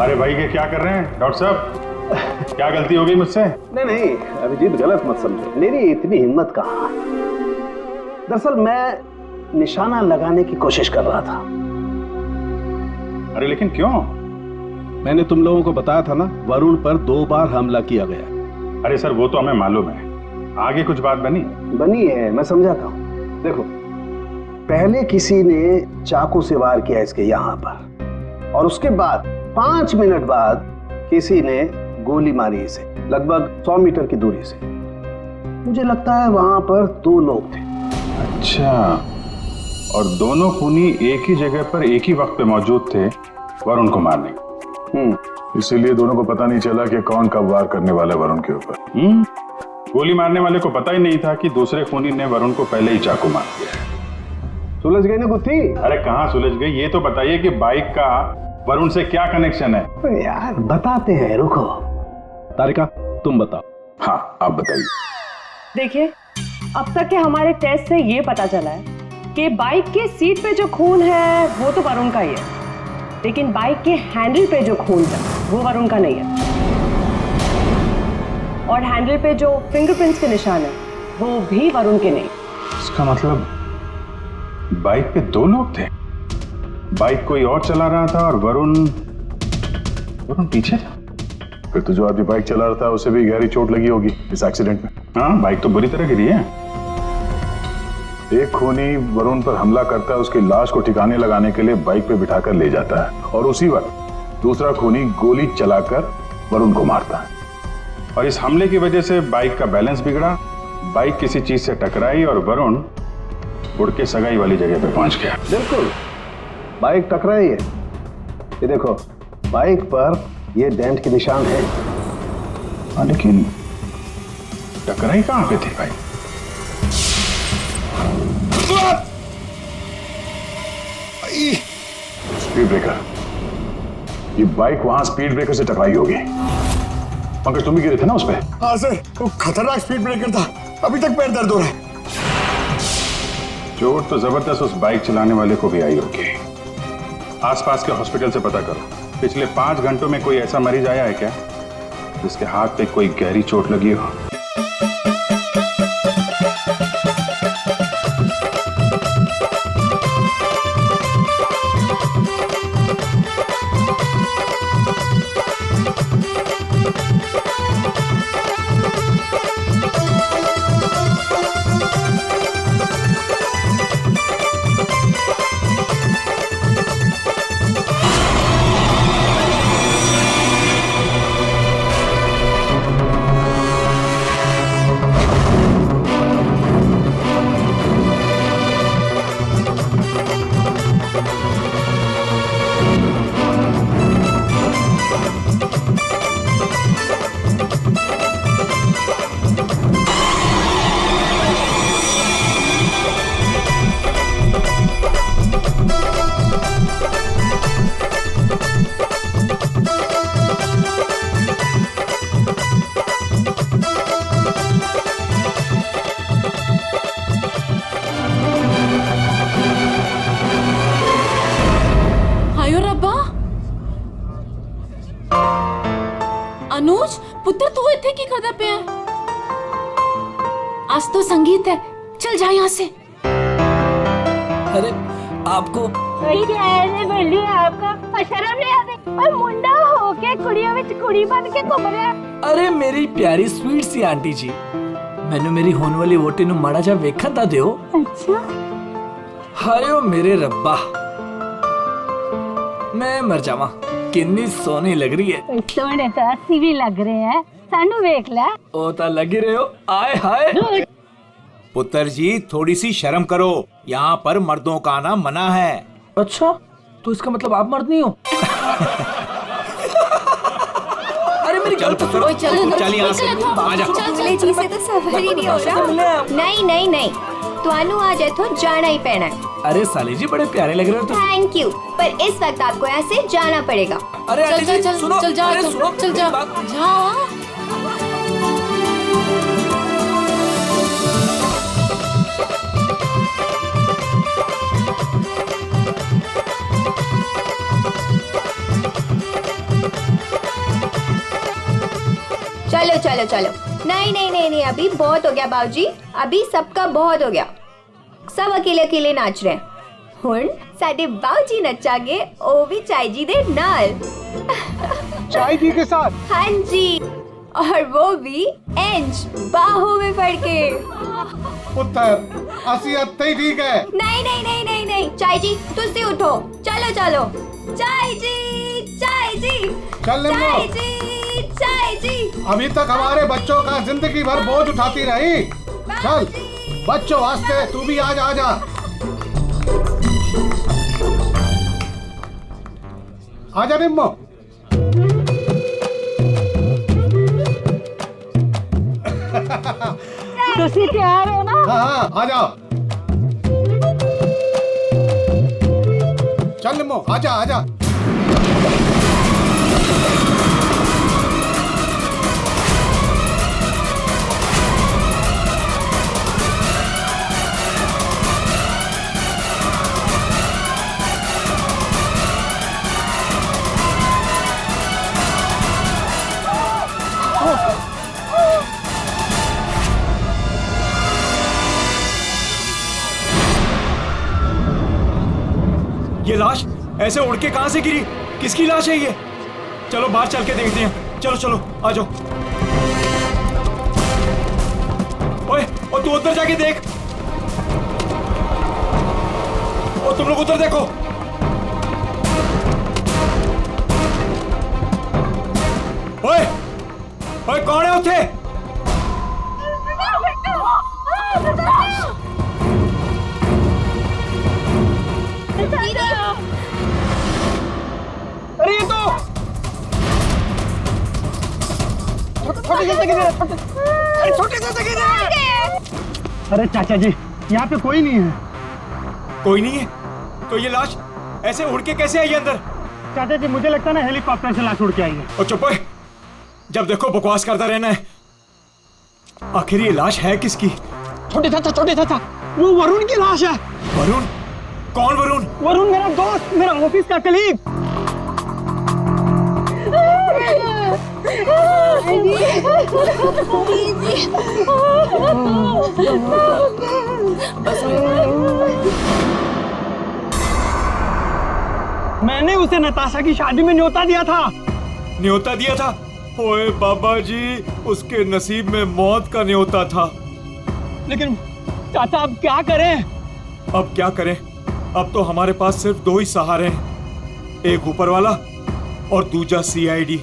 अरे भाई ये क्या कर रहे हैं डॉक्टर साहब? क्या गलती हो गई मुझसे? नहीं अभिजीत, गलत मत समझो, मेरी इतनी हिम्मत कहाँ। दरअसल मैं निशाना लगाने की कोशिश कर रहा था। अरे लेकिन क्यों? मैंने तुम लोगों को बताया था ना, वरुण पर 2 बार हमला किया गया। अरे सर वो तो हमें मालूम है, आगे कुछ बात बनी है, मैं समझाता हूँ। देखो, पहले किसी ने चाकू से वार किया इसके यहाँ पर, और उसके बाद 5 मिनट बाद किसी ने गोली मारी इसे, लगभग 100 मीटर की दूरी से। मुझे लगता है वहां पर 2 लोग थे। अच्छा, और दोनों खूनी एक ही जगह पर एक ही वक्त पे मौजूद थे वरुण को मारने। इसीलिए दोनों को पता नहीं चला कि कौन कब वार करने वाला है वरुण के ऊपर। गोली मारने वाले को पता ही नहीं था कि दूसरे खूनी ने वरुण को पहले ही चाकू मार दिया है। सुलझ गई ना गुत्थी? अरे कहाँ सुलझ गई, ये तो बताइए कि बाइक का वरुण से क्या कनेक्शन है? अरे यार बताते हैं, रुको। तारिका तुम बताओ। हाँ आप बताइए। देखिए, अब तक के हमारे टेस्ट से ये पता चला है कि बाइक के सीट पे जो खून है वो तो वरुण का ही है, लेकिन बाइक के हैंडल पे जो खून है वो वरुण का नहीं है। और हैंडल पे जो फिंगरप्रिंट्स के निशान है वो भी वरुण के नहीं। इसका मतलब बाइक पे 2 लोग थे, बाइक कोई और चला रहा था और वरुण पीछे था। फिर तो जो आदमी बाइक चला रहा था उसे भी गहरी चोट लगी होगी इस एक्सीडेंट में। हाँ, बाइक तो बुरी तरह गिरी है। एक खूनी वरुण पर हमला करता है, उसकी लाश को ठिकाने लगाने के लिए बाइक पे बिठाकर ले जाता है, और उसी वक्त दूसरा खूनी गोली चलाकर वरुण को मारता है। और इस हमले की वजह से बाइक का बैलेंस बिगड़ा, बाइक किसी चीज से टकराई और वरुण उड़ के सगाई वाली जगह पे पहुंच गया। बिल्कुल, बाइक टकराई है। ये देखो, बाइक पर ये डेंट के निशान है। हाँ, लेकिन टकराई कहां पे थी भाई? Speed breaker. ये बाइक वहां स्पीड ब्रेकर से टकराई होगी। पंकज तुम भी गिरे थे ना उस पे? हाँ सर, वो खतरनाक स्पीड ब्रेकर था, अभी तक पैर दर्द हो रहा है। चोट तो जबरदस्त उस बाइक चलाने वाले को भी आई होगी। आसपास के हॉस्पिटल से पता करो, पिछले 5 घंटों में कोई ऐसा मरीज आया है क्या जिसके हाथ पे कोई गहरी चोट लगी हो? अनुज पुत्र तू इतने की करदा पे है? आज तो संगीत है, चल जा यहाँ से। अरे आपको आपका शर्म नहीं आती? और मुंडा होके कुड़ियों में कुड़ी बन के घूम रहा है। अरे मेरी प्यारी स्वीट सी आंटी जी, मैंने मेरी होने वाली वोटी नु माड़ा जा वेखन ता दियो। अच्छा, हायो मेरे रब्बा, मैं मर जावा। कितनी सोनी लग रही है। सोने तो अस्सी भी लग रहे हैं, सानू वेख ले। ओ ता लग ही रहे हो। आए हाय पुत्र जी थोड़ी सी शर्म करो, यहाँ पर मर्दों का आना मना है। अच्छा, तो इसका मतलब आप मर्द नहीं हो? अरे मेरी चल पुत्र, चल यहाँ से, आजा। चले जी से तो सफर ही नहीं हो रहा। नहीं नहीं नहीं, तुहानू आज इथों जाना ही पैना है। अरे साली जी बड़े प्यारे लग रहे हो तुम। थैंक यू, पर इस वक्त आपको यहाँ से जाना पड़ेगा। अरे चल चल चल सुनो, चल जा, अरे सुनो, चल जा जा। चलो चलो चलो। नहीं नहीं नहीं नहीं, अभी बहुत हो गया बाबूजी, अभी सबका बहुत हो गया। सब अकेले अकेले नाच रहे हैं। हुण साडे बाबूजी नचागे, ओ भी चाय जी दे नाल। चाय जी के साथ? हाँ जी, और वो भी इंच बाहों में पड़ के। पुत्र असि अत्ते ठीक है। नहीं नहीं नहीं नहीं नहीं, चाय जी तुसी उठो, चलो चलो। चाय जी, चाय जी, चल ले चाय जी, चाय जी। अभी तक हमारे बच्चों का जिंदगी भर बोझ उठाती रही। चल बच्चों वास्ते तू भी आज आ जा। आजा निम्मो। तुसी तैयार हो ना? हाँ हाँ आ जाओ। चल निम्मो आजा आजा। ये लाश ऐसे उड़ के कहां से गिरी? किसकी लाश है ये? चलो बाहर चल के देखते हैं। चलो चलो आ जाओ। ओए, और तू उधर जाके देख। और तुम लोग उधर देखो। ओए, ओए कौन है उठे? अरे ये तो छोटे से अरे चाचा जी, यहाँ पे कोई नहीं है। कोई नहीं है? तो ये लाश ऐसे उड़ के कैसे आई अंदर? चाचा जी मुझे लगता है ना हेलीकॉप्टर से लाश उड़ के आई है। और चुप है, जब देखो बकवास करता रहना है। आखिर ये लाश है किसकी? छोटे चाचा, वो वरुण की लाश है। वरुण? कौन वरुण? वरुण मेरा दोस्त, मेरा ऑफिस का कलीग। मैंने उसे नताशा की शादी में न्योता दिया था। न्योता दिया था? ओए बाबा जी, उसके नसीब में मौत का न्योता था। लेकिन चाचा अब क्या करें? अब क्या करें? अब तो हमारे पास सिर्फ दो ही सहारे हैं, एक ऊपर वाला और दूसरा सीआईडी।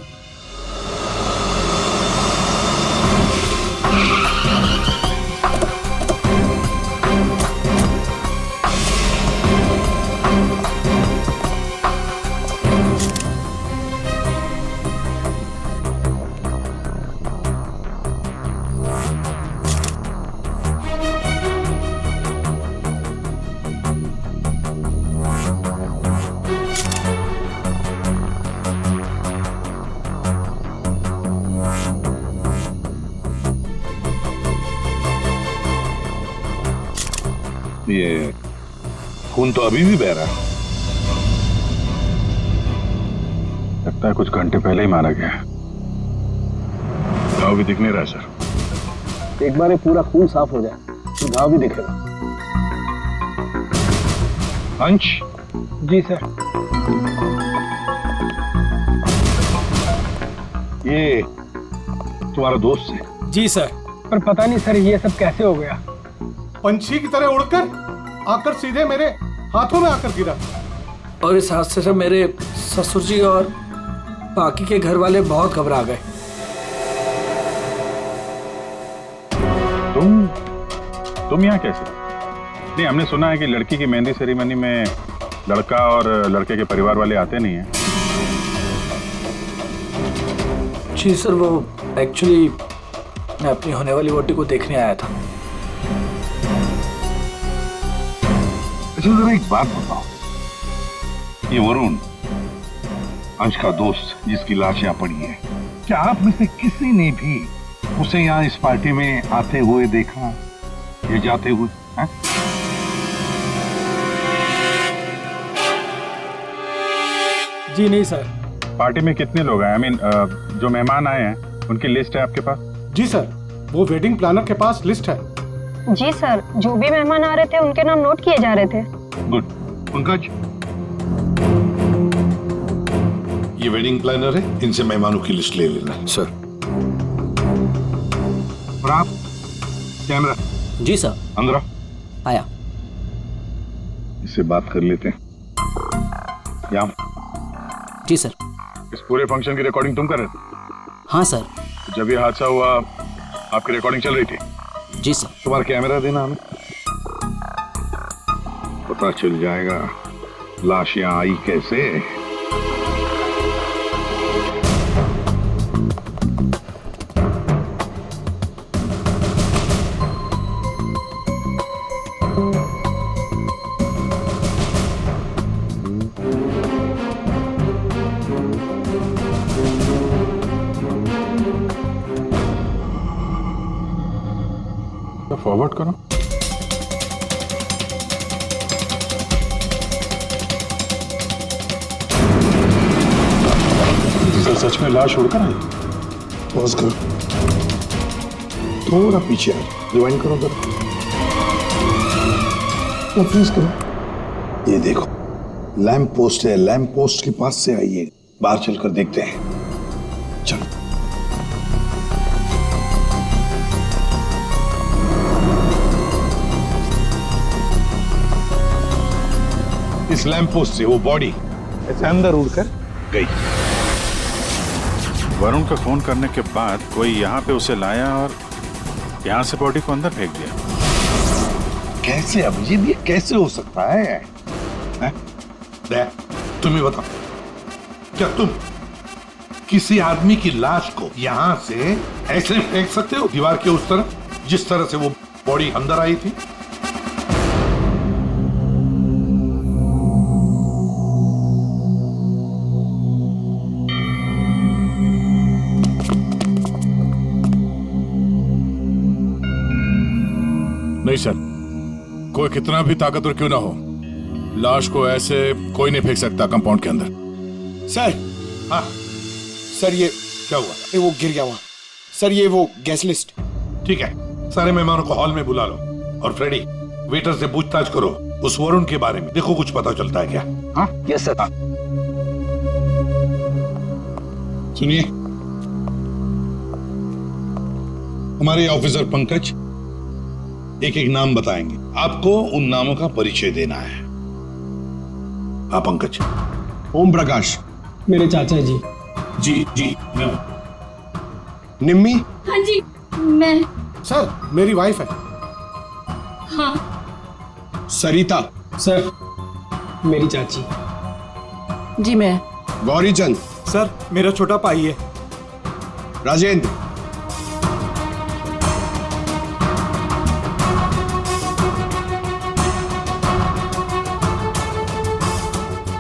ये खून तो अभी भी बह रहा है। लगता है कुछ घंटे पहले ही मारा गया। घाव भी दिख नहीं रहा सर। एक बार ये पूरा खून साफ हो जाए तो घाव भी दिखेगा। अंश? जी सर। ये तुम्हारा दोस्त है? जी सर। पर पता नहीं सर ये सब कैसे हो गया। पंछी की तरह उड़कर आकर सीधे मेरे हाथों में आकर गिरा। और इस हादसे से मेरे ससुर जी और बाकी के घर वाले बहुत घबरा गए। तुम यहाँ कैसे? नहीं, हमने सुना है कि लड़की की मेहंदी सेरेमनी में लड़का और लड़के के परिवार वाले आते नहीं हैं। जी सर, वो एक्चुअली मैं अपनी होने वाली वोटी को देखने आया था। अच्छा जरा एक बात बताओ, ये वरुण अंश का दोस्त जिसकी लाश यहाँ पड़ी है, क्या आप में से किसी ने भी उसे यहाँ इस पार्टी में आते हुए देखा या जाते हुए? है? जी नहीं सर। पार्टी में कितने लोग हैं? आई मीन जो मेहमान आए हैं उनकी लिस्ट है आपके पास? जी सर, वो वेडिंग प्लानर के पास लिस्ट है। जी सर, जो भी मेहमान आ रहे थे उनके नाम नोट किए जा रहे थे। गुड। पंकज, ये वेडिंग प्लानर है, इनसे मेहमानों की लिस्ट ले लेना। सर। और आप कैमरा जी सर। अंदर आओ, आया। इससे बात कर लेते हैं। यहाँ जी सर। इस पूरे फंक्शन की रिकॉर्डिंग तुम कर रहे थे? हाँ सर। जब ये हादसा हुआ आपकी रिकॉर्डिंग चल रही थी? जी सर। तुम्हारा कैमरा देना हमें, पता चल जाएगा लाश यहाँ आई कैसे। फॉरवर्ड करो। सर सच में लाश उड़कर आई? पॉज करो, थोड़ा पीछे आ, रिवाइंड करो उधर, फ्रीज करो। ये देखो लैंप पोस्ट है, लैंप पोस्ट के पास से आई है। बाहर चलकर देखते हैं, चलो। इस लैंप पोस्ट से वो बॉडी ऐसे अंदर उड़कर गई। वरुण को फोन करने के बाद कोई यहाँ पे उसे लाया और यहाँ से बॉडी को अंदर फेंक दिया। कैसे अभिजीत, ये कैसे हो सकता है? तुम ही बताओ, क्या तुम किसी आदमी की लाश को यहां से ऐसे फेंक सकते हो दीवार के उस तरफ, जिस तरह से वो बॉडी अंदर आई थी? नहीं सर, कोई कितना भी ताकतवर क्यों ना हो, लाश को ऐसे कोई नहीं फेंक सकता कंपाउंड के अंदर। सर। हाँ सर, ये क्या हुआ? ये वो गिर गया वहां। सर, ये वो गैस लिस्ट। ठीक है, सारे मेहमानों को हॉल में बुला लो और फ्रेडी वेटर से पूछताछ करो उस वरुण के बारे में, देखो कुछ पता चलता है क्या। हाँ यस सर। सुनिए, हमारे ऑफिसर पंकज एक एक नाम बताएंगे, आपको उन नामों का परिचय देना है। हाँ पंकज। ओम प्रकाश मेरे चाचा जी। जी जी। निम्मी। हाँ जी मैं। सर, मेरी वाइफ है। हाँ। सरिता। सर, मेरी चाची। जी मैं। गौरीचंद। सर, मेरा छोटा भाई है। राजेंद्र।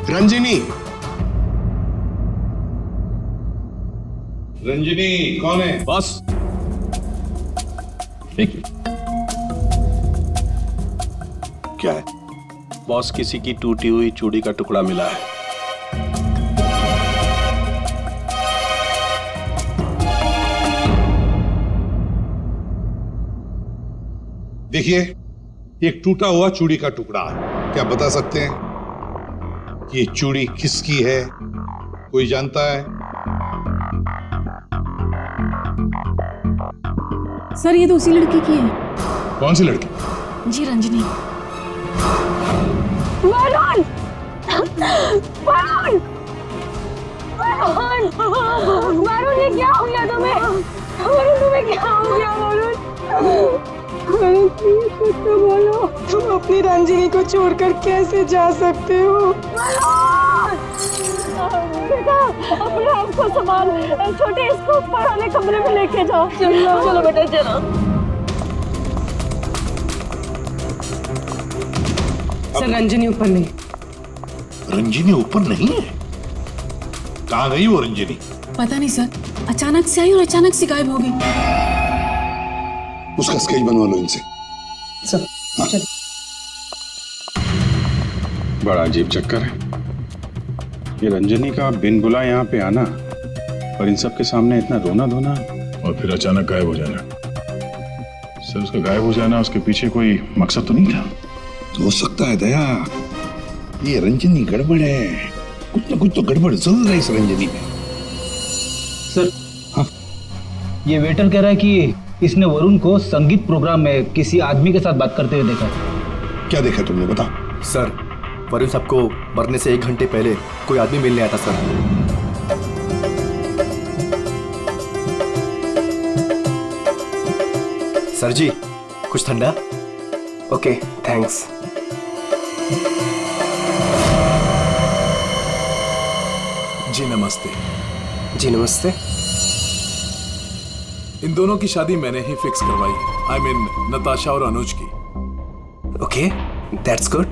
रंजिनी। रंजिनी कौन है? बस। क्या है? बॉस, किसी की टूटी हुई चूड़ी का टुकड़ा मिला है। देखिए, एक टूटा हुआ चूड़ी का टुकड़ा है। क्या बता सकते हैं कि ये चूड़ी किसकी है? कोई जानता है? सर, ये तो उसी लड़की की है। कौन सी लड़की? जी, रंजनी। वरुण! वरुण! वरुण! वरुण, ये क्या हो गया तुम्हें? वरुण, तुम्हें क्या हो गया वरुण? वरुण, प्लीज कुछ तो बोलो। तुम अपनी रंजिनी को छोड़कर कैसे जा सकते हो? बेटा, अपने आप को संभाल। छोटे, इसको ऊपर वाले कमरे में लेके जाओ। चलो बेटा, चलो। सर, रंजनी ऊपर नहीं। रंजिनी ऊपर नहीं है? कहाँ गई वो रंजिनी? पता नहीं सर, अचानक से आई और अचानक से गायब हो गई। उसका स्केच बनवा लो इनसे। सर, चल। बड़ा अजीब चक्कर है ये रंजनी का, बिन बुलाए यहाँ पे आना और इन सब के सामने इतना रोना धोना। और फिर अचानक गायब हो जाना। सर उसका गायब हो जाना, उसके पीछे कोई मकसद तो नहीं था? हो सकता है दया, ये रंजनी गड़बड़ है, कुछ ना कुछ तो गड़बड़ जरूर है इस रंजनी में। सर हाँ, ये वेटर कह रहा है कि इसने वरुण को संगीत प्रोग्राम में किसी आदमी के साथ बात करते हुए देखा। क्या देखा तुमने, बता। सर वरुण साहब को मरने से 1 घंटे पहले कोई आदमी मिलने आया था सर। सर जी कुछ ठंडा? Okay thanks. जी नमस्ते। जी नमस्ते। इन दोनों की शादी मैंने ही फिक्स करवाई है। आई मीन नताशा और अनुज की। Okay that's good.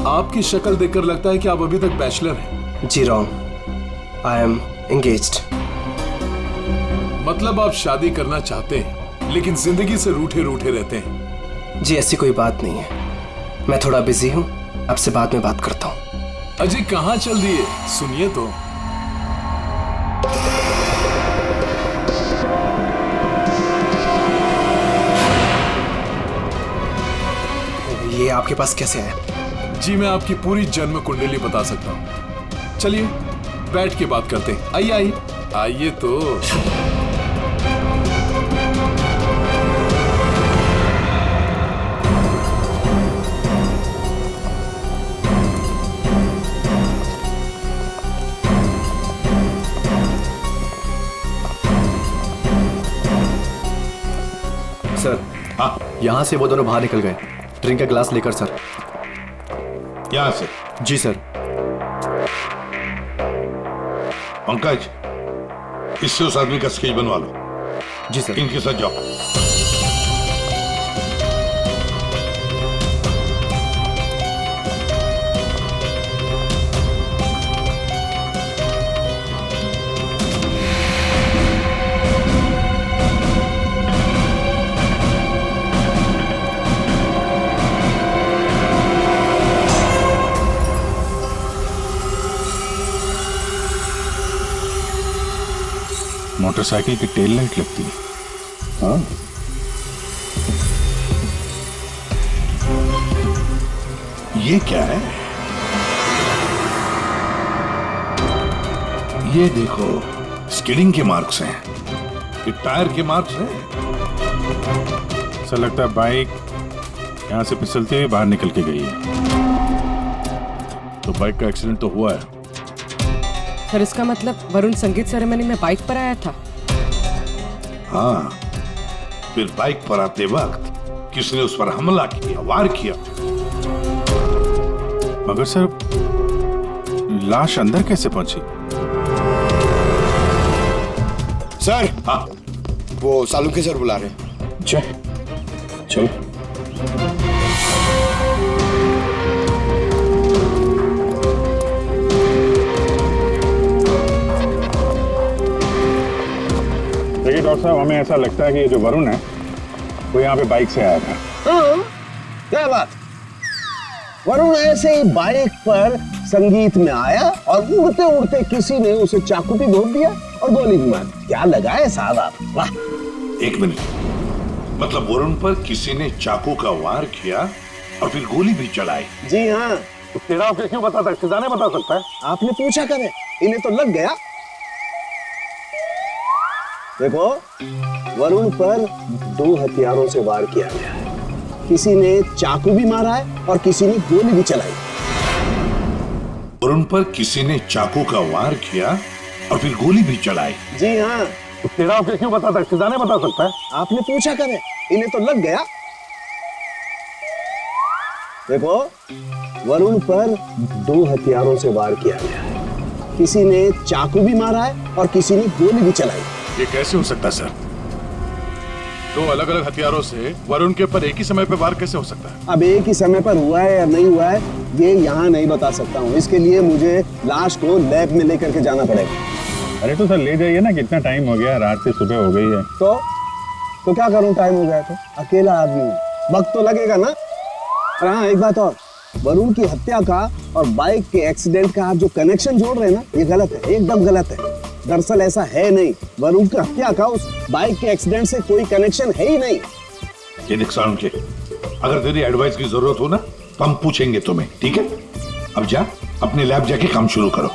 आपकी शक्ल देखकर लगता है कि आप अभी तक बैचलर हैं। जी रॉन्ग, आई एम एंगेज्ड। मतलब आप शादी करना चाहते हैं लेकिन जिंदगी से रूठे रूठे रहते हैं। जी ऐसी कोई बात नहीं है, मैं थोड़ा बिजी हूँ, आपसे बाद में बात करता हूँ। अजय कहाँ चल दिए, सुनिए तो। ये आपके पास कैसे आया? जी मैं आपकी पूरी जन्म कुंडली बता सकता हूँ। चलिए बैठ के बात करते हैं। आइए आइए आइए तो। सर हाँ, यहाँ से वो दोनों बाहर निकल गए ड्रिंक का ग्लास लेकर। सर यहां से? जी सर। पंकज, इससे उस आदमी का स्केच बनवा लो। जी सर। इनके साथ जाओ। मोटरसाइकिल की टेल लाइट लगती है। हाँ ये क्या है? ये देखो स्किडिंग के मार्क्स हैं, ये टायर के मार्क्स हैं। ऐसा लगता है बाइक यहां से फिसलते हुए बाहर निकल के गई है। तो बाइक का एक्सीडेंट तो हुआ है। सर इसका मतलब वरुण संगीत सेरेमनी में बाइक पर आया था। हाँ, फिर बाइक पर आते वक्त किसने उस पर हमला किया, वार किया। मगर सर लाश अंदर कैसे पहुंची? सर हाँ, वो सालुंके सर बुला रहे हैं। चलो। देखिए डॉक्टर साहब, हमें ऐसा लगता है कि ये जो वरुण है वो यहाँ पे बाइक से आया था। हाँ, क्या बात? वरुण ऐसे ही बाइक पर संगीत में आया और उड़ते उड़ते किसी ने उसे चाकू भी घोंप दिया और गोली भी मार दी। क्या लगाए साहब आप, वाह। एक मिनट, मतलब वरुण पर किसी ने चाकू का वार किया और फिर गोली भी चलाई? जी हाँ। तेरा क्यों बता सकता, जाने बता सकता है? आपने पूछा करे, इन्हें तो लग गया। देखो, वरुण पर 2 हथियारों से वार किया गया है। किसी ने चाकू भी मारा है और किसी ने गोली भी चलाई। वरुण पर किसी ने चाकू का वार किया और फिर गोली भी चलाई? जी हाँ। तेरा क्यों बता सकता, जाने बता सकता है? आपने पूछा करे, इन्हें तो लग गया। देखो, वरुण पर 2 हथियारों से वार किया गया है। किसी ने चाकू भी मारा है और किसी ने गोली भी चलाई। ये कैसे हो सकता है सर? 2 अलग अलग हथियारों से वरुण के ऊपर एक ही समय पे वार कैसे हो सकता है? अब एक ही समय पर हुआ है या नहीं हुआ है ये यहाँ नहीं बता सकता हूँ। इसके लिए मुझे लाश को लैब में लेकर के जाना पड़ेगा। अरे तो सर ले जाइए ना, कितना टाइम हो गया, रात से सुबह हो गई है। तो क्या करूँ, टाइम हो गया तो? अकेला आदमी हूँ, वक्त तो लगेगा ना। और हाँ, एक बात और, वरुण की हत्या का और बाइक के एक्सीडेंट का आप जो कनेक्शन जोड़ रहे हैं ना, ये गलत है, एकदम गलत है। दरअसल ऐसा है नहीं। वरुण की हत्या का उस बाइक के एक्सीडेंट से कोई कनेक्शन है ही नहीं। ये देख सालुंखे, अगर तेरी एडवाइस की जरूरत हो ना तो हम पूछेंगे तुम्हें, ठीक है? अब जा अपने लैब जाके काम शुरू करो।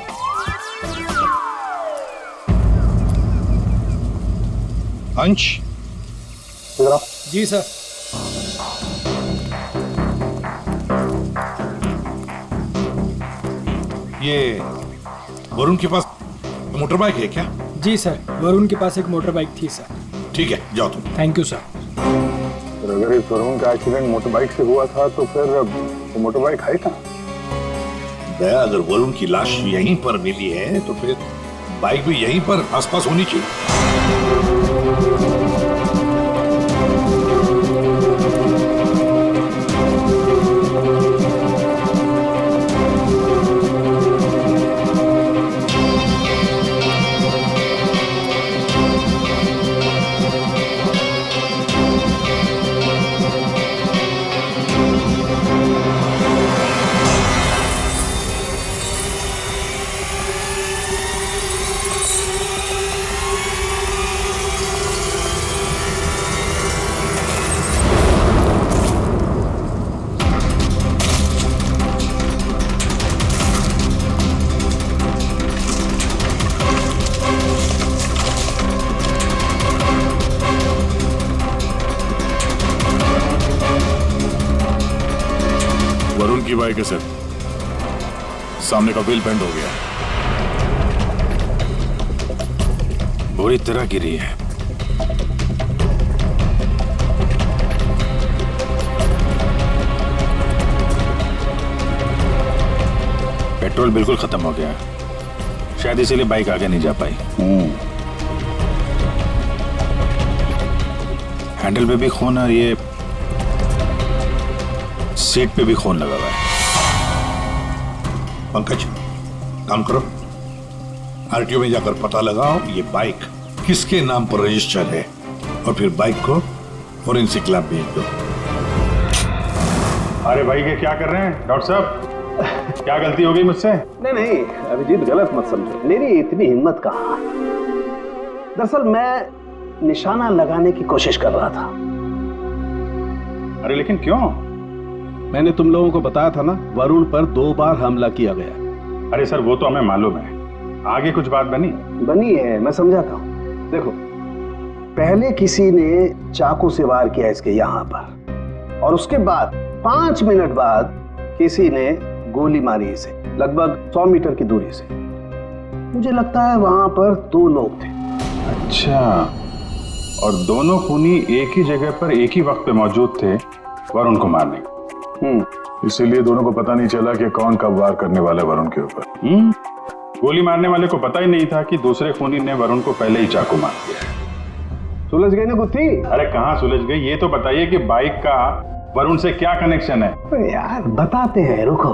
अंश, जी सर। ये वरुण के पास मोटर बाइक है क्या? जी सर, वरुण के पास एक मोटर बाइक थी सर। ठीक है, जाओ तुम। Thank you sir. अगर इस वरुण का एक्सीडेंट मोटर बाइक से हुआ था तो फिर वो मोटर बाइक है कहाँ? दया, अगर वरुण की लाश यहीं पर मिली है तो फिर बाइक भी यहीं पर आसपास होनी चाहिए। वरुण की बाइक है सर, सामने का व्हील बेंड हो गया, बुरी तरह गिरी है। पेट्रोल बिल्कुल खत्म हो गया, शायद इसीलिए बाइक आगे नहीं जा पाई। हैंडल पे भी खून और ये सीट पे भी खून लगा हुआ है। पंकज, काम करो, आरटीओ में जाकर पता लगाओ ये बाइक किसके नाम पर रजिस्टर है और फिर बाइक को फोरेंसिक लैब भेज दो। अरे भाई ये क्या कर रहे हैं डॉक्टर साहब? क्या गलती हो गई मुझसे? नहीं नहीं अभिजीत, गलत मत समझो, मेरी इतनी हिम्मत कहाँ। दरअसल मैं निशाना लगाने की कोशिश कर रहा था। अरे लेकिन क्यों? मैंने तुम लोगों को बताया था ना, वरुण पर 2 बार हमला किया गया। अरे सर वो तो हमें मालूम है, आगे कुछ बात बनी है, मैं समझाता हूँ। देखो, पहले किसी ने चाकू से वार किया इसके यहाँ पर, और उसके बाद 5 मिनट बाद किसी ने गोली मारी इसे लगभग 100 मीटर की दूरी से। मुझे लगता है वहां पर 2 लोग थे। अच्छा, और दोनों खूनी एक ही जगह पर एक ही वक्त पे मौजूद थे वरुण को मारने। इसीलिए दोनों को पता नहीं चला कि कौन कब वार करने वाला है वरुण के ऊपर। गोली मारने वाले को पता ही नहीं था कि दूसरे खूनी ने वरुण को पहले ही चाकू मार दिया। सुलझ गई ना गुत्थी? अरे कहाँ सुलझ गई, ये तो बताइए कि बाइक का वरुण से क्या कनेक्शन है? यार बताते हैं, रुको।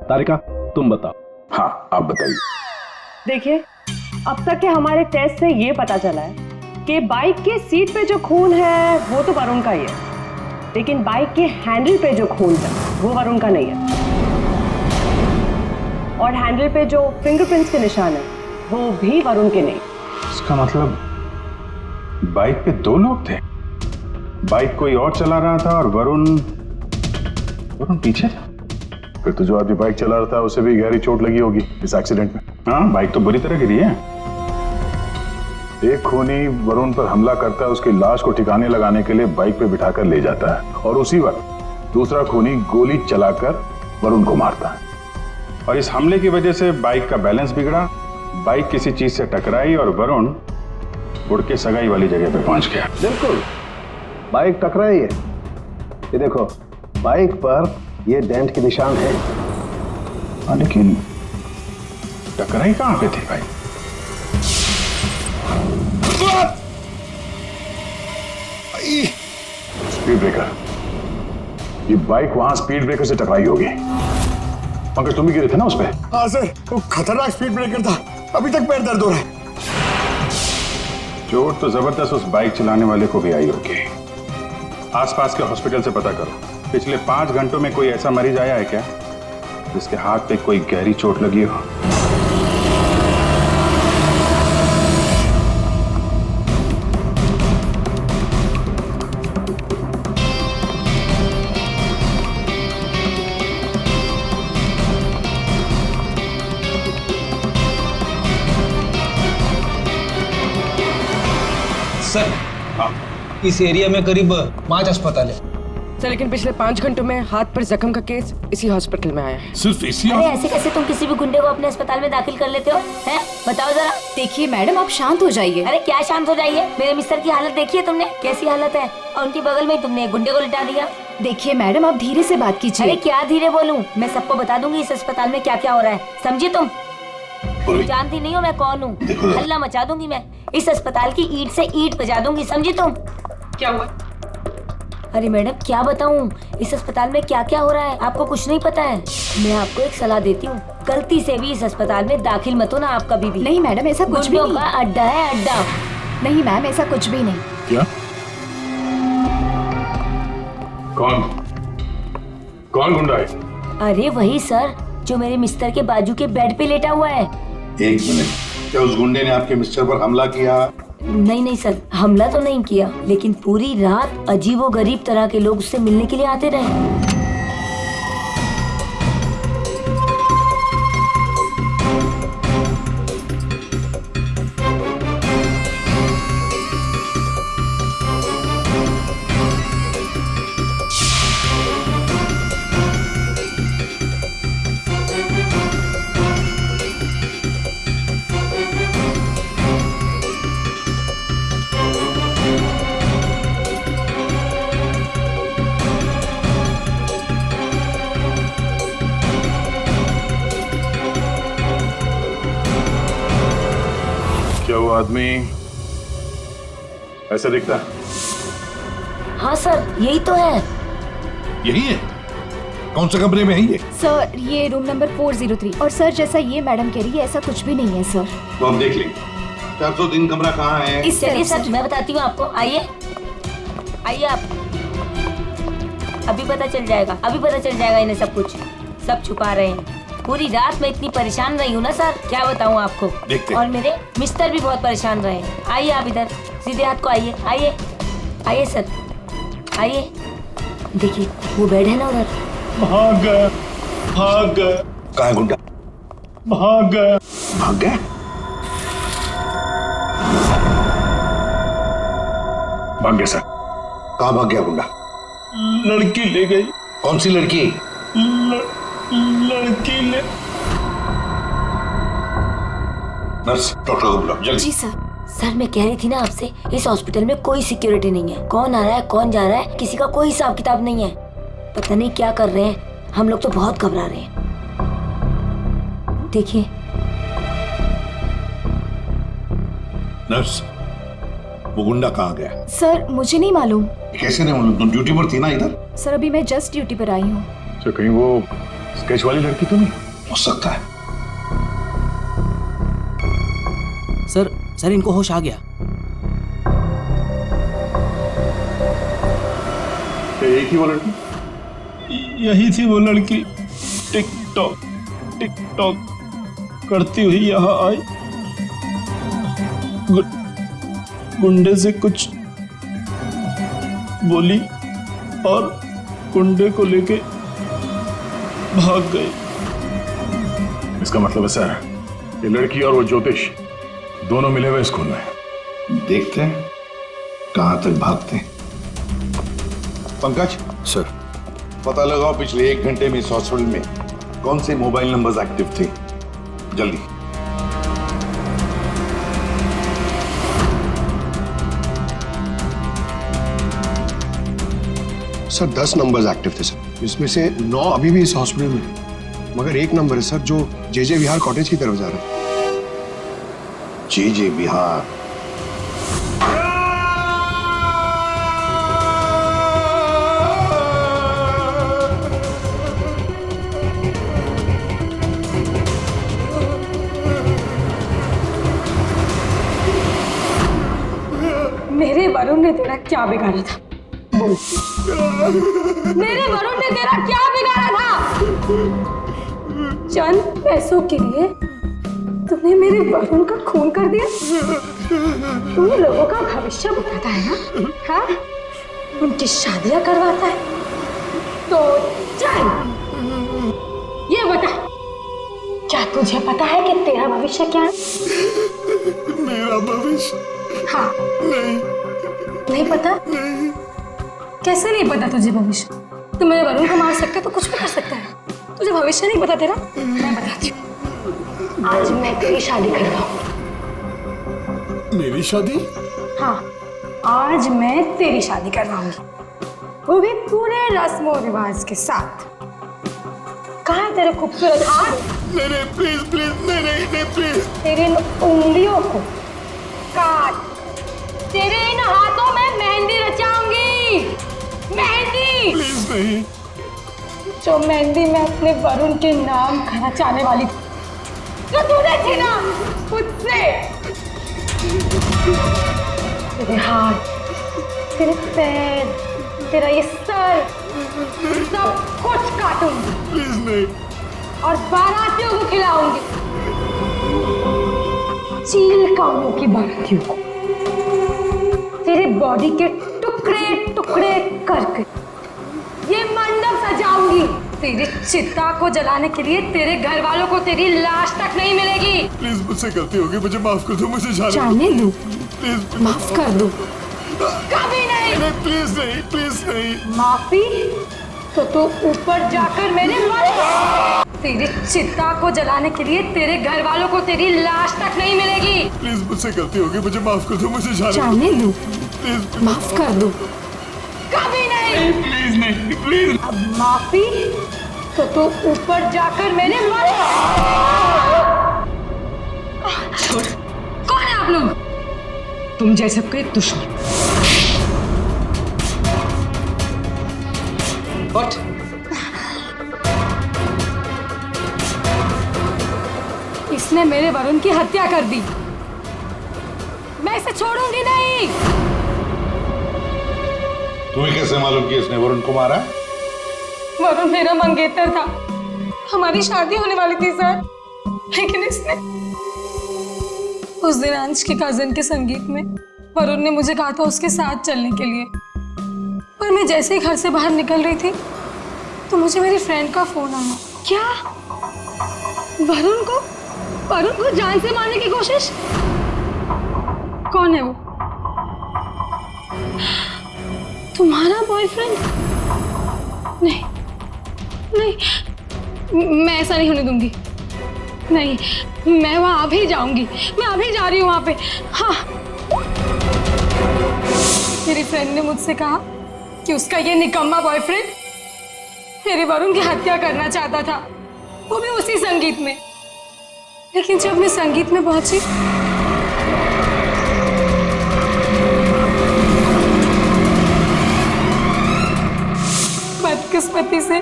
तारिका तुम बताओ। हाँ आप बताइए। देखिए, अब तक के हमारे टेस्ट से ये पता चला है कि बाइक के सीट पे जो खून है वो तो वरुण का ही है, लेकिन बाइक के हैंडल पे जो खून है वो वरुण का नहीं है। और हैंडल पे जो फिंगरप्रिंट्स के निशान है वो भी वरुण के नहीं। इसका मतलब बाइक पे 2 लोग थे, बाइक कोई और चला रहा था और वरुण पीछे था। फिर तो जो आदमी बाइक चला रहा था उसे भी गहरी चोट लगी होगी इस एक्सीडेंट में। हाँ, बाइक तो बुरी तरह गिरी है। एक खूनी वरुण पर हमला करता है, उसकी लाश को ठिकाने लगाने के लिए बाइक पे बिठाकर ले जाता है, और उसी वक्त दूसरा खूनी गोली चलाकर वरुण को मारता है। और इस हमले की वजह से बाइक का बैलेंस बिगड़ा, बाइक किसी चीज से टकराई और वरुण उड़ के सगाई वाली जगह पे पहुंच गया। बिल्कुल, बाइक टकराई है। ये देखो, बाइक पर ये डेंट के निशान है। लेकिन टकराई कहां पे थी भाई? स्पीड ब्रेकर, ये बाइक वहां स्पीड ब्रेकर से टकराई होगी। पंकज तुम भी गिरे थे ना उस पे? हाँ सर, वो खतरनाक स्पीड ब्रेकर था, अभी तक पैर दर्द हो रहा है। चोट तो जबरदस्त उस बाइक चलाने वाले को भी आई होगी। आसपास के हॉस्पिटल से पता करो, पिछले 5 घंटों में कोई ऐसा मरीज आया है क्या जिसके हाथ पे कोई गहरी चोट लगी हो? सर इस एरिया में करीब 5 अस्पताल है सर, लेकिन पिछले 5 घंटों में हाथ पर जख्म का केस इसी हॉस्पिटल में आया है। सिर्फ इसी? अरे ऐसे कैसे तुम किसी भी गुंडे को अपने अस्पताल में दाखिल कर लेते हो? हैं? बताओ जरा। देखिए मैडम, आप शांत हो जाइए। अरे क्या शांत हो जाइए? मेरे मिस्टर की हालत देखी है तुमने, कैसी हालत है? और उनकी बगल में तुमने एक गुंडे को लिटा दिया। देखिए मैडम, आप धीरे से बात कीजिए। अरे क्या धीरे बोलूं? मैं सबको बता दूंगी इस अस्पताल में क्या क्या हो रहा है, समझी तुम? जानती नहीं हो मैं कौन हूँ? हल्ला मचा दूंगी मैं, इस अस्पताल की ईंट से ईंट बजा दूंगी, समझी तुम? क्या हुआ? अरे मैडम क्या बताऊं, इस अस्पताल में क्या क्या हो रहा है आपको कुछ नहीं पता है। मैं आपको एक सलाह देती हूँ, गलती से भी इस अस्पताल में दाखिल मत हो ना आप कभी भी। नहीं मैडम, ऐसा कुछ भी नहीं। का अड्डा है, अड्डा। नहीं मैम, ऐसा कुछ भी नहीं। क्या? कौन गुंडा है? अरे वही सर, जो मेरे मिस्टर के बाजू के बेड पे लेटा हुआ है। एक मिनट, क्या उस गुंडे ने आपके मिस्टर पर हमला किया? नहीं सर, हमला तो नहीं किया, लेकिन पूरी रात अजीबोगरीब तरह के लोग उससे मिलने के लिए आते रहे। क्या वो आदमी ऐसा दिखता है? हाँ सर, यही तो है। यही है? कौन से कमरे में है ये? सर ये रूम नंबर 403। और सर जैसा ये मैडम कह रही है, ऐसा कुछ भी नहीं है सर। तो हम देख लेंगे। 403 कमरा कहाँ है? इस चलिए सर, मैं बताती हूँ आपको, आइए आइए आप। अभी पता चल जाएगा, अभी पता चल जाएगा इन्हें सब कुछ। सब छुपा रहे हैं। पूरी रात मैं इतनी परेशान रही हूँ ना सर, क्या बताऊँ आपको। देखते। और मेरे मिस्टर भी बहुत परेशान रहे। आइए आप इधर, सीधे हाथ को आइए, आइए आइए सर, आइए। देखिए वो बेड है ना उधर। भाग गया, भाग गया। कहाँ है गुंडा? भाग गया। भाग गया? भाग गया सर। कहाँ भाग गया गुंडा? लड़की ले गई। कौन सी लड़की? लड़की ले। नर्स, डॉक्टर को बुलाओ जल्दी। जी सर। सर मैं कह रही थी ना आपसे, इस हॉस्पिटल में कोई सिक्योरिटी नहीं है। कौन आ रहा है कौन जा रहा है किसी का कोई हिसाब किताब नहीं है। पता नहीं क्या कर रहे हैं, हम लोग तो बहुत घबरा रहे हैं। देखिए। नर्स, वो गुंडा कहाँ गया? सर मुझे नहीं मालूम। कैसे नहीं मालूम? तुम ड्यूटी पर थी ना इधर? सर अभी मैं जस्ट ड्यूटी पर आई हूँ। तो कहीं वो स्केच वाली लड़की तो नहीं? हो सकता है। सर इनको होश आ गया। क्या यही थी वो लड़की? यही थी वो लड़की। टिक टॉक करती हुई यहाँ आई। गुंडे से कुछ बोली और गुंडे को लेके भाग गई। इसका मतलब है सर, ये लड़की और वो ज्योतिष दोनों मिले हुए स्कूल में। देखते हैं कहां तक भागते हैं। पंकज सर, पता लगाओ पिछले 1 घंटे में इस हॉस्पिटल में कौन से मोबाइल नंबर्स एक्टिव थे, जल्दी। सर 10 नंबर्स एक्टिव थे सर, इसमें से 9 अभी भी इस हॉस्पिटल में, मगर एक नंबर है सर जो जे विहार कॉटेज की तरफ जा रहा है। जे विहार? मेरे वरुण ने तेरा क्या बिगाड़ा था? बोल। मेरे वरुण ने तेरा क्या बिगाड़ा था? चंद पैसों के लिए तुमने मेरे वरुण का खून कर दिया। तुम लोगों का भविष्य बताता है ना? हाँ, उनकी शादियां करवाता है। तो चल ये बता, क्या तुझे पता है कि तेरा भविष्य क्या है? मेरा भविष्य? हाँ। नहीं पता? नहीं। कैसे नहीं पता तुझे भविष्य? तू मेरे वरुण को मार सकता है तो कुछ भी कर सकता है। तुझे भविष्य नहीं पता तेरा? मैं बताती हूँ। आज मैं तेरी शादी कर रहा हूँ। मेरी शादी? हाँ, आज मैं तेरी शादी करवाऊंगी, वो भी पूरे रस्म और रिवाज के साथ। कहाँ है तेरे खूबसूरत हाथ? नहीं प्लीज प्लीज, नहीं प्लीज। तेरी इन उंगलियों को काट, तेरे इन हाथों में मेहंदी रचाऊंगी। मेहंदी प्लीज नहीं। जो मेहंदी मैं अपने वरुण के नाम रचाने वाली थी, जो तूने छीना मुझसे। तेरे हाथ, तेरे पैर, तेरा ये सर, सब कुछ काटूंगी। प्लीज नहीं। और बारातियों को खिलाऊंगी, चील कामों की बारातियों को। तेरे बॉडी के टुकड़े टुकड़े करके ये मंडप सजाऊंगी। तेरी चिता को जलाने के लिए तेरे घर वालों को तेरी लाश तक नहीं मिलेगी। प्लीज मुझसे गलती होगी, मुझे माफ कर दो, मुझे जाने दो। प्लीज माफ कर दो। कभी नहीं। प्लीज नहीं, प्लीज नहीं। माफी तो तू ऊपर जाकर मेरे मरेगा। तेरी चिता को जलाने के लिए तेरे घर वालों को तेरी लाश तक नहीं मिलेगी। प्लीज मुझसे गलती होगी, मुझे माफ कर दो, मुझे जाने दो। प्लीज माफ कर दो। कभी नहीं। प्लीज नहीं, प्लीज। अब माफी तो तू ऊपर जाकर मेरे मरेगा। कौन है आप लोग? तुम जैसे कोई दुश्मन। What? इसने मेरे वरुण की हत्या कर दी। मैं इसे छोड़ूंगी नहीं। तुम्हें कैसे मालूम कि इसने वरुण को मारा? वरुण मेरा मंगेतर था, हमारी शादी होने वाली थी सर, लेकिन इसने उस दिन अंश के कजन के संगीत में वरुण ने मुझे कहा था उसके साथ चलने के लिए, पर मैं जैसे ही घर से बाहर निकल रही थी तो मुझे मेरी फ्रेंड का फोन आया। क्या? वरुण को जान से मारने की कोशिश? कौन है वो? तुम्हारा बॉयफ्रेंड? नहीं, मैं ऐसा नहीं होने दूंगी। नहीं, मैं वहां अभी जाऊंगी, मैं अभी जा रही हूँ वहां पे। हाँ, मेरी फ्रेंड ने मुझसे कहा कि उसका ये निकम्मा बॉयफ्रेंड मेरे वरुण की हत्या करना चाहता था, वो भी उसी संगीत में। लेकिन जब मैं संगीत में पहुंची बदकिस्मती से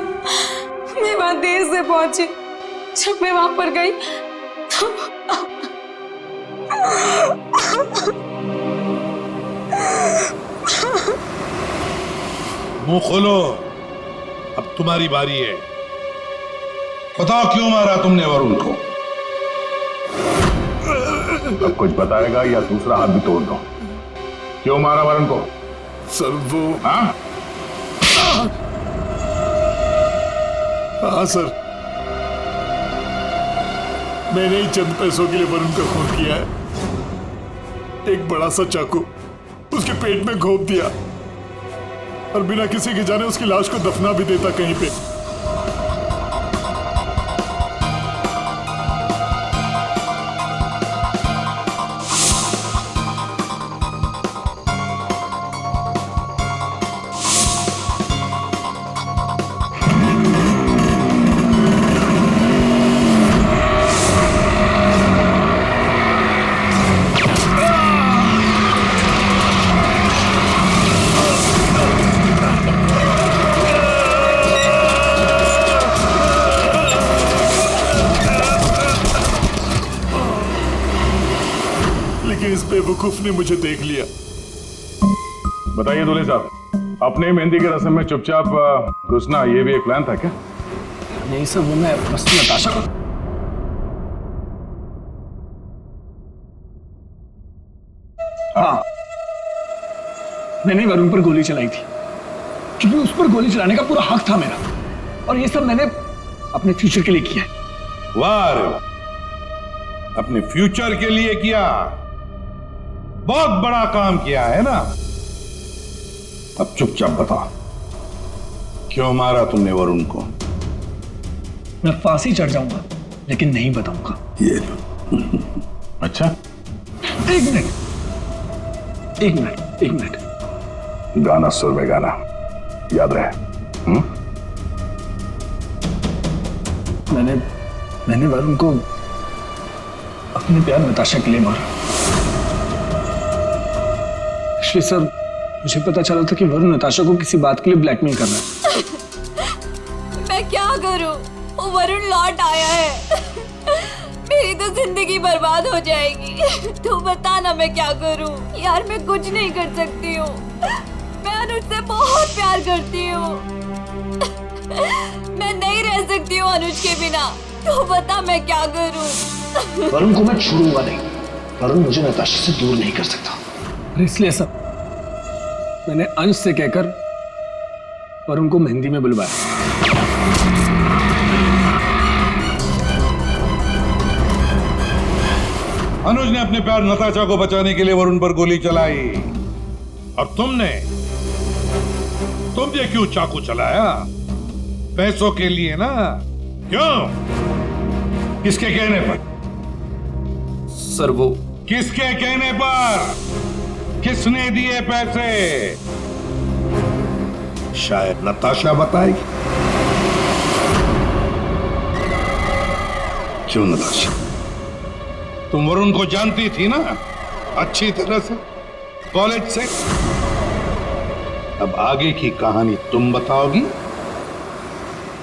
मैं वहां देर से पहुंची। जब मैं वहां पर गई तो मुंह खोलो, अब तुम्हारी बारी है। बताओ क्यों मारा तुमने वरुण को? अब कुछ बताएगा या दूसरा हाथ भी तोड़ दो। क्यों मारा वरुण को? सर वो हाँ सर, मैंने ही चंद पैसों के लिए वरुण का खून किया है। एक बड़ा सा चाकू उसके पेट में घोंप दिया और बिना किसी के जाने उसकी लाश को दफना भी देता कहीं पे। इस बेवकूफ ने मुझे देख लिया। बताइए दूल्हे साहब, अपने मेहंदी के रस्म में चुपचाप घुसना ये भी एक प्लान था क्या? यही सब मैं बस नताशा को। हाँ, मैंने वरुण पर गोली चलाई थी क्योंकि उस पर गोली चलाने का पूरा हक था मेरा, और ये सब मैंने अपने फ्यूचर के लिए किया है। वाह रे वाह, अपने फ्यूचर के लिए किया, बहुत बड़ा काम किया है ना। अब चुपचाप बताओ, क्यों मारा तुमने वरुण को? मैं फांसी चढ़ जाऊंगा लेकिन नहीं बताऊंगा। ये लो। अच्छा, एक मिनट। गाना सुर में गाना, याद रहे। मैंने वरुण को अपने प्यार नताशा के लिए मारा। श्री सर, मुझे पता चला था कि वरुण नताशा को किसी बात के लिए ब्लैकमेल कर रहा है। मैं क्या करूं? वो वरुण लौट आया है। मेरी तो जिंदगी बर्बाद हो जाएगी। तू बता ना मैं क्या करूं? यार मैं कुछ नहीं कर सकती हूँ। मैं अनुज से बहुत प्यार करती हूँ। मैं नहीं रह सकती हूँ अनुज के बिना। तू बता मैं क्या करूं? वरुण को मैं छोड़ूंगा नहीं। वरुण मुझे नताशा से दूर नहीं कर सकता। इसलिए सब मैंने अंश से कहकर वरुण को मेहंदी में बुलवाया। अनुज ने अपने प्यार नताशा को बचाने के लिए वरुण पर गोली चलाई, और तुमने क्यों चाकू चलाया? पैसों के लिए ना? क्यों? किसके कहने पर? सर वो किसके कहने पर? किसने दिए पैसे? शायद नताशा बताएगी। क्यों नताशा? तुम वरुण को जानती थी ना अच्छी तरह से, कॉलेज से। अब आगे की कहानी तुम बताओगी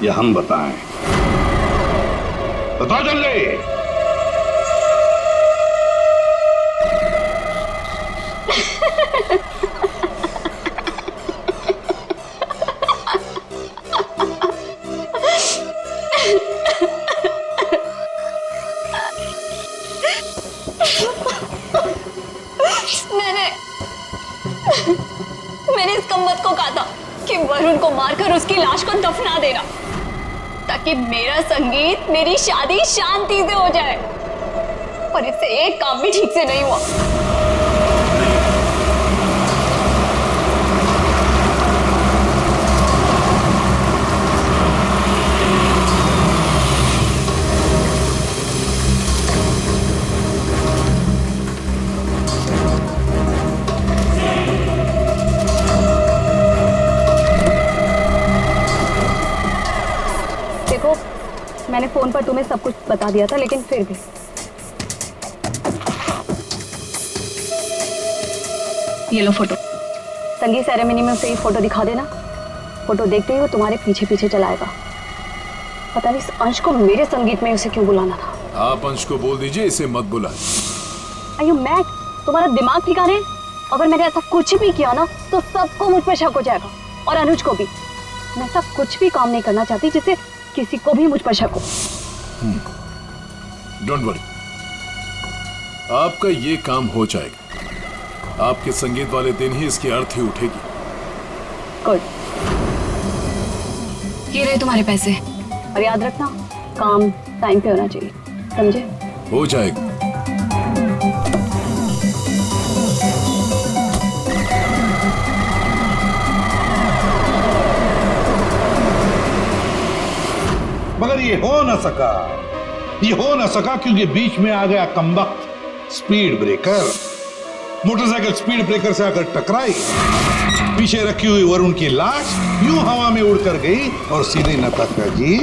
या हम बताएं? बताओ जल्दी। मैंने इस कमबख्त को कहा था कि वरुण को मारकर उसकी लाश को दफना देना, ताकि मेरा संगीत, मेरी शादी शांति से हो जाए। पर इससे एक काम भी ठीक से नहीं हुआ। मैंने फोन पर तुम्हें सब कुछ बता दिया था, लेकिन फिर भी ये लो फोटो। संगीत सेरेमनी में उसे ये फोटो दिखा देना। फोटो देखते ही वो तुम्हारे पीछे पीछे चलाएगा। पता नहीं इस अंश को मेरे संगीत में उसे क्यों बुलाना था। आप अंश को बोल दीजिए इसे मत बुलाए। Are you mad? तुम्हारा दिमाग ठिकाने? अगर मैंने ऐसा कुछ भी किया ना तो सबको मुझ पर शक हो जाएगा, और अनुज को भी। मैं ऐसा कुछ भी काम नहीं करना चाहती जिससे किसी को भी मुझ पर शक हो। डोंट वरी, आपका ये काम हो जाएगा। आपके संगीत वाले दिन ही इसकी अर्थी उठेगी। गुड। ये रहे तुम्हारे पैसे, और याद रखना काम टाइम पे होना चाहिए, समझे? हो जाएगा। मगर ये हो ना सका क्योंकि बीच में आ गया कमबख्त speed breaker. Motorcycle speed breaker से आकर टकराई, पीछे रखी हुई वरुण की लाश यूं हवा में उड़कर गई और सीधे नताशा जी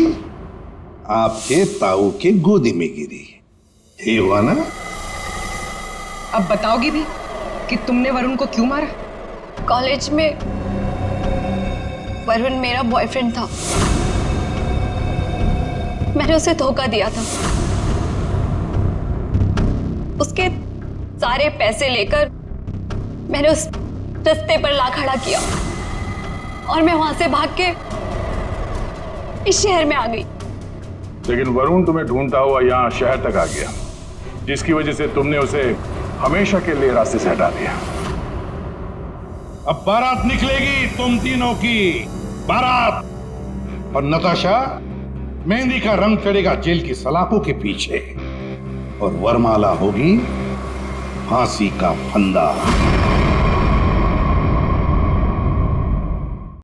आपके ताऊ के गोदी में गिरी। यही हुआ ना? अब बताओगी भी कि तुमने वरुण को क्यों मारा? कॉलेज में वरुण मेरा बॉयफ्रेंड था। मैंने उसे धोखा दिया था। उसके सारे पैसे लेकर मैंने उस रास्ते पर ला खड़ा किया, और मैं वहां से भाग के इस शहर में आ गई। लेकिन वरुण तुम्हें ढूंढता हुआ यहाँ शहर तक आ गया, जिसकी वजह से तुमने उसे हमेशा के लिए रास्ते से हटा दिया। अब बारात निकलेगी तुम तीनों की बारात, और नताशा मेहंदी का रंग चढ़ेगा जेल की सलाखों के पीछे और वरमाला होगी फांसी का फंदा।